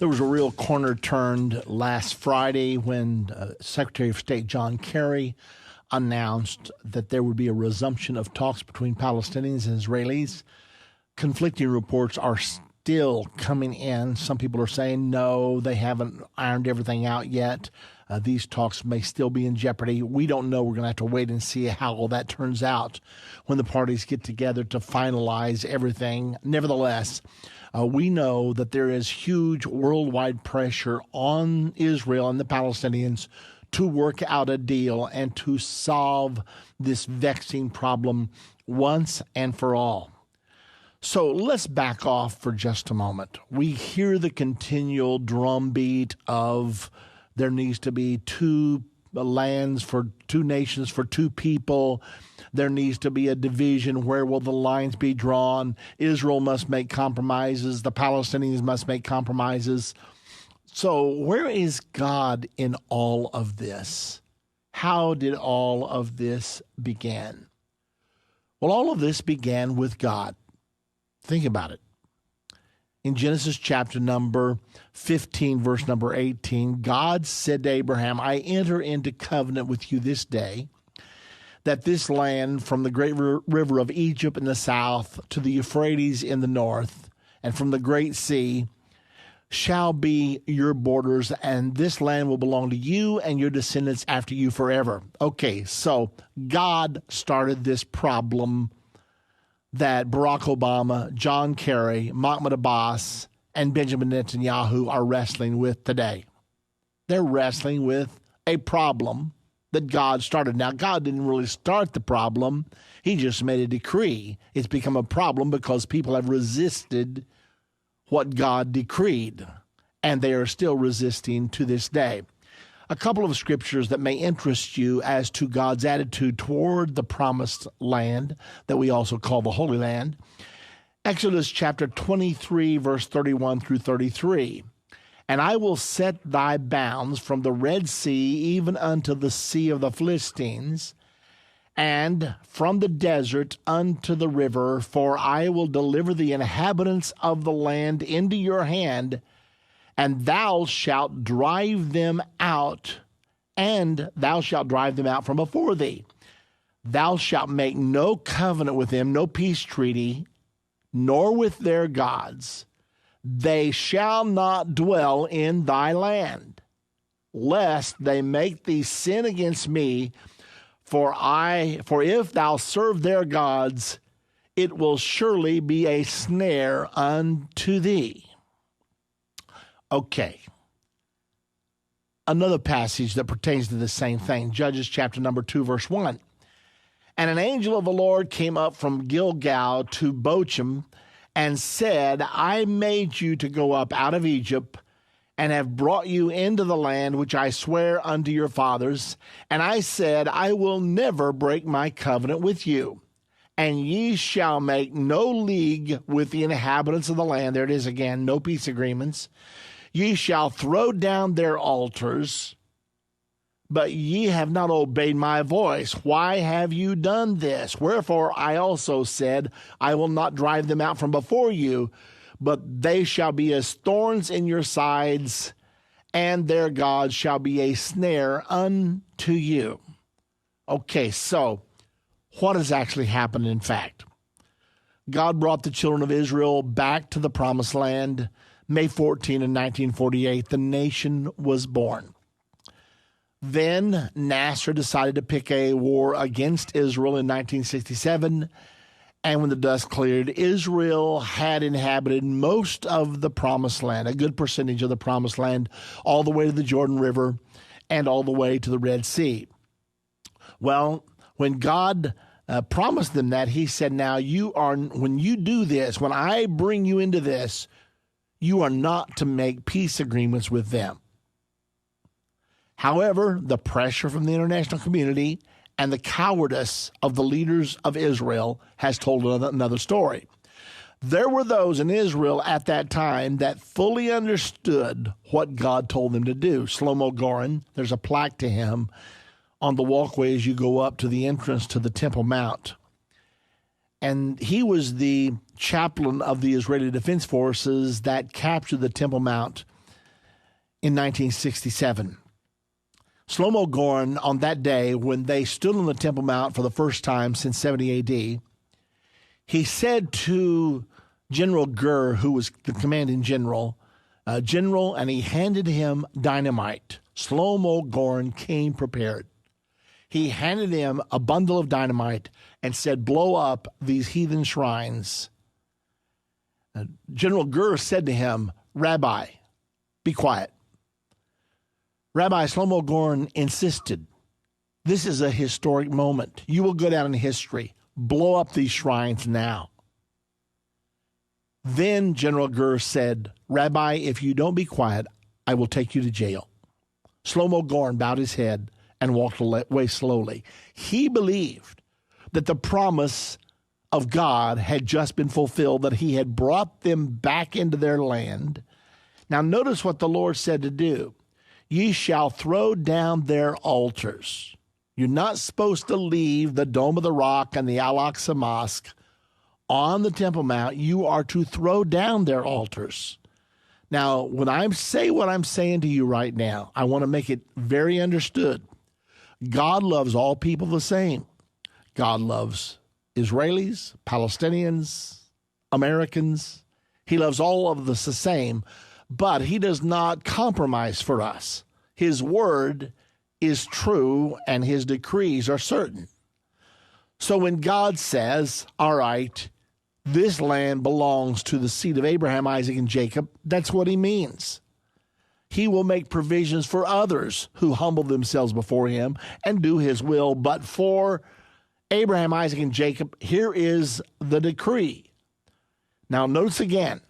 There was a real corner turned last Friday when Secretary of State John Kerry announced that there would be a resumption of talks between Palestinians and Israelis. Conflicting reports are still coming in. Some people are saying, no, they haven't ironed everything out yet. These talks may still be in jeopardy. We don't know. We're going to have to wait and see how all that turns out when the parties get together to finalize everything. Nevertheless, we know that there is huge worldwide pressure on Israel and the Palestinians to work out a deal and to solve this vexing problem once and for all. So let's back off for just a moment. We hear the continual drumbeat of there needs to be two lands for two nations, for two people. There needs to be a division. Where will the lines be drawn? Israel must make compromises. The Palestinians must make compromises. So where is God in all of this? How did all of this begin? Well, all of this began with God. Think about it. In Genesis chapter number 15, verse number 18, God said to Abraham, I enter into covenant with you this day, that this land from the great river of Egypt in the south to the Euphrates in the north, and from the great sea, shall be your borders, and this land will belong to you and your descendants after you forever. Okay, so God started this problem that Barack Obama, John Kerry, Mahmoud Abbas, and Benjamin Netanyahu are wrestling with today. They're wrestling with a problem that God started. Now, God didn't really start the problem. He just made a decree. It's become a problem because people have resisted what God decreed, and they are still resisting to this day. A couple of scriptures that may interest you as to God's attitude toward the promised land that we also call the Holy Land. Exodus chapter 23, verse 31 through 33. And I will set thy bounds from the Red Sea even unto the sea of the Philistines, and from the desert unto the river, for I will deliver the inhabitants of the land into your hand, and thou shalt drive them out, and thou shalt drive them out from before thee. Thou shalt make no covenant with them, no peace treaty, nor with their gods. They shall not dwell in thy land, lest they make thee sin against me. For if thou serve their gods, it will surely be a snare unto thee. Okay. Another passage that pertains to the same thing, Judges chapter number 2, verse 1. And an angel of the Lord came up from Gilgal to Bochim and said, I made you to go up out of Egypt, and have brought you into the land which I swear unto your fathers. And I said, I will never break my covenant with you. And ye shall make no league with the inhabitants of the land. There it is again, no peace agreements. Ye shall throw down their altars, but ye have not obeyed my voice. Why have you done this? Wherefore I also said, I will not drive them out from before you, but they shall be as thorns in your sides, and their gods shall be a snare unto you. Okay, so what has actually happened in fact? God brought the children of Israel back to the promised land. May 14 in 1948, the nation was born. Then Nasser decided to pick a war against Israel in 1967. And when the dust cleared, Israel had inhabited most of the promised land, a good percentage of the promised land, all the way to the Jordan River and all the way to the Red Sea. Well, when God promised them that, he said, now when you do this, when I bring you into this, you are not to make peace agreements with them. However, the pressure from the international community and the cowardice of the leaders of Israel has told another story. There were those in Israel at that time that fully understood what God told them to do. Shlomo Goren, there's a plaque to him on the walkway as you go up to the entrance to the Temple Mount. And he was the chaplain of the Israeli Defense Forces that captured the Temple Mount in 1967. Shlomo Goren, on that day when they stood on the Temple Mount for the first time since 70 A.D., he said to General Gurr, who was the commanding general, and he handed him dynamite. Shlomo Goren came prepared. He handed him a bundle of dynamite and said, blow up these heathen shrines. General Gurr said to him, Rabbi, be quiet. Rabbi Shlomo Goren insisted, this is a historic moment. You will go down in history. Blow up these shrines now. Then General Gurr said, Rabbi, if you don't be quiet, I will take you to jail. Shlomo Goren bowed his head and walked away slowly. He believed that the promise of God had just been fulfilled, that he had brought them back into their land. Now notice what the Lord said to do. Ye shall throw down their altars. You're not supposed to leave the Dome of the Rock and the Al-Aqsa Mosque on the Temple Mount. You are to throw down their altars. Now, when I say what I'm saying to you right now, I want to make it very understood. God loves all people the same. God loves Israelis, Palestinians, Americans. He loves all of us the same, but he does not compromise for us. His word is true and his decrees are certain. So when God says, all right, this land belongs to the seed of Abraham, Isaac, and Jacob, that's what he means. He will make provisions for others who humble themselves before him and do his will. But for Abraham, Isaac, and Jacob, here is the decree. Now, notice again,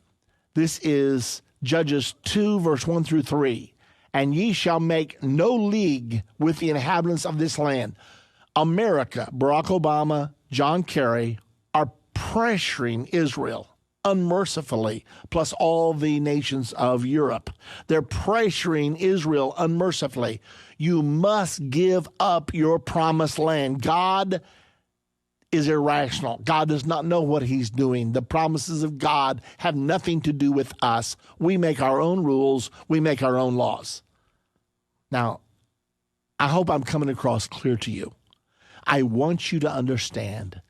this is Judges 2, verse 1 through 3. And ye shall make no league with the inhabitants of this land. America, Barack Obama, John Kerry are pressuring Israel unmercifully, plus all the nations of Europe. They're pressuring Israel unmercifully. You must give up your promised land. God is irrational. God does not know what he's doing. The promises of God have nothing to do with us. We make our own rules. We make our own laws. Now, I hope I'm coming across clear to you. I want you to understand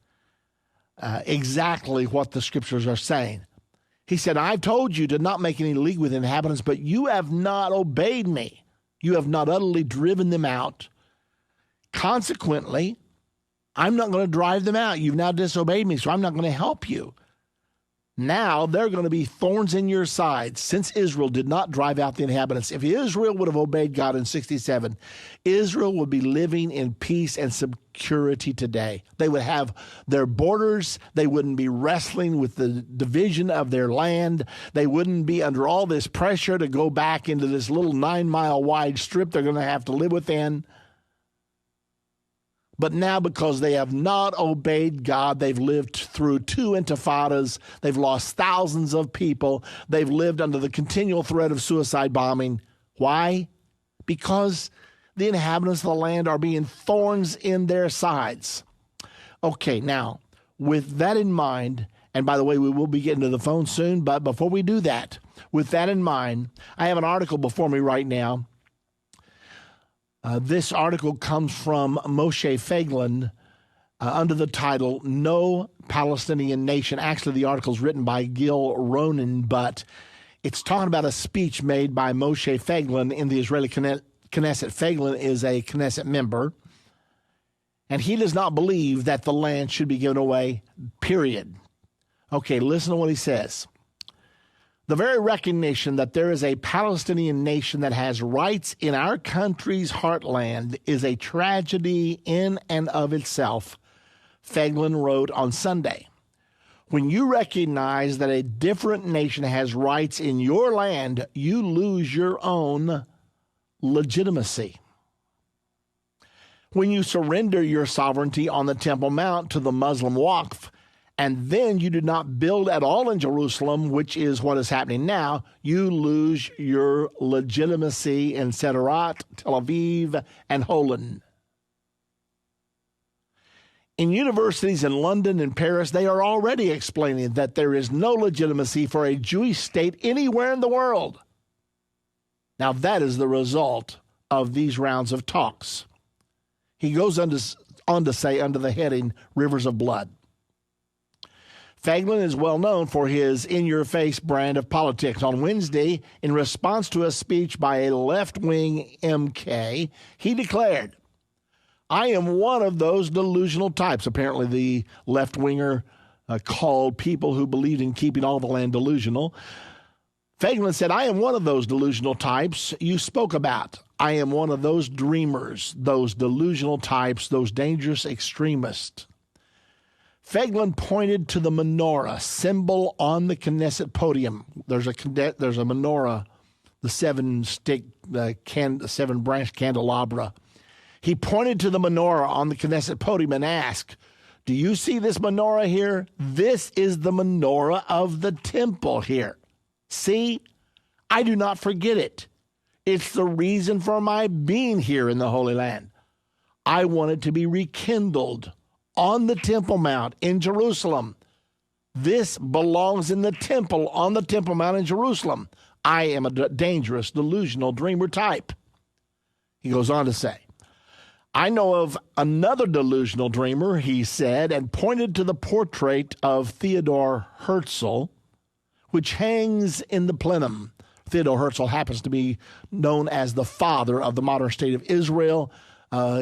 exactly what the scriptures are saying. He said, I've told you to not make any league with inhabitants, but you have not obeyed me. You have not utterly driven them out. Consequently, I'm not going to drive them out. You've now disobeyed me, so I'm not going to help you. Now they're going to be thorns in your side, since Israel did not drive out the inhabitants. If Israel would have obeyed God in 67, Israel would be living in peace and security today. They would have their borders. They wouldn't be wrestling with the division of their land. They wouldn't be under all this pressure to go back into this little 9-mile wide strip they're going to have to live within. But now, because they have not obeyed God, they've lived through 2 intifadas. They've lost thousands of people. They've lived under the continual threat of suicide bombing. Why? Because the inhabitants of the land are being thorns in their sides. Okay, now, with that in mind, and by the way, we will be getting to the phone soon, but before we do that, with that in mind, I have an article before me right now. This article comes from Moshe Feiglin under the title, No Palestinian Nation. Actually, the article is written by Gil Ronen, but it's talking about a speech made by Moshe Feiglin in the Israeli Knesset. Feiglin is a Knesset member, and he does not believe that the land should be given away, period. Okay, listen to what he says. The very recognition that there is a Palestinian nation that has rights in our country's heartland is a tragedy in and of itself, Feiglin wrote on Sunday. When you recognize that a different nation has rights in your land, you lose your own legitimacy. When you surrender your sovereignty on the Temple Mount to the Muslim Waqf, and then you do not build at all in Jerusalem, which is what is happening now, you lose your legitimacy in Sderot, Tel Aviv, and Holon. In universities in London and Paris, they are already explaining that there is no legitimacy for a Jewish state anywhere in the world. Now, that is the result of these rounds of talks. He goes on to say, under the heading, Rivers of Blood. Feiglin is well known for his in-your-face brand of politics. On Wednesday, in response to a speech by a left-wing MK, he declared, "I am one of those delusional types." Apparently, the left-winger called people who believed in keeping all the land delusional. Feiglin said, "I am one of those delusional types you spoke about. I am one of those dreamers, those delusional types, those dangerous extremists." Feiglin pointed to the menorah, symbol on the Knesset podium. There's a menorah, the seven-branch candelabra. He pointed to the menorah on the Knesset podium and asked, "Do you see this menorah here? This is the menorah of the temple here. See, I do not forget it. It's the reason for my being here in the Holy Land. I want it to be rekindled on the Temple Mount in Jerusalem. This belongs in the temple on the Temple Mount in Jerusalem. I am a dangerous, delusional dreamer type." He goes on to say, "I know of another delusional dreamer," he said, and pointed to the portrait of Theodor Herzl, which hangs in the plenum. Theodor Herzl happens to be known as the father of the modern state of Israel.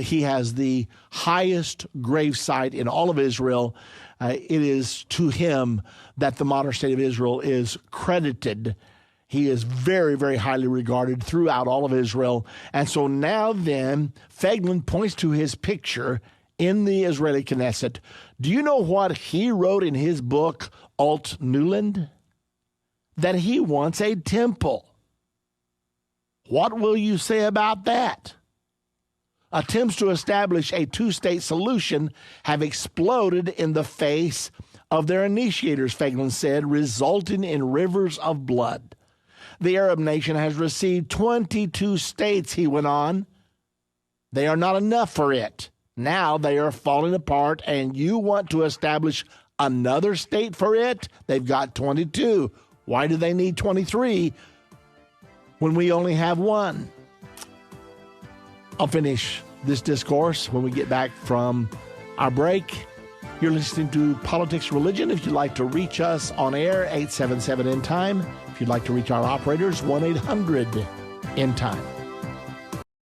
He has the highest gravesite in all of Israel. It is to him that the modern state of Israel is credited. He is very, very highly regarded throughout all of Israel. And so now then, Feiglin points to his picture in the Israeli Knesset. Do you know what he wrote in his book, Alt Newland? That he wants a temple. What will you say about that? Attempts to establish a two-state solution have exploded in the face of their initiators, Feiglin said, resulting in rivers of blood. The Arab nation has received 22 states, he went on. They are not enough for it. Now they are falling apart, and you want to establish another state for it? They've got 22. Why do they need 23 when we only have one? I'll finish this discourse when we get back from our break. You're listening to Politics Religion. If you'd like to reach us on air, 877 Endtime. If you'd like to reach our operators, 1-800-Endtime.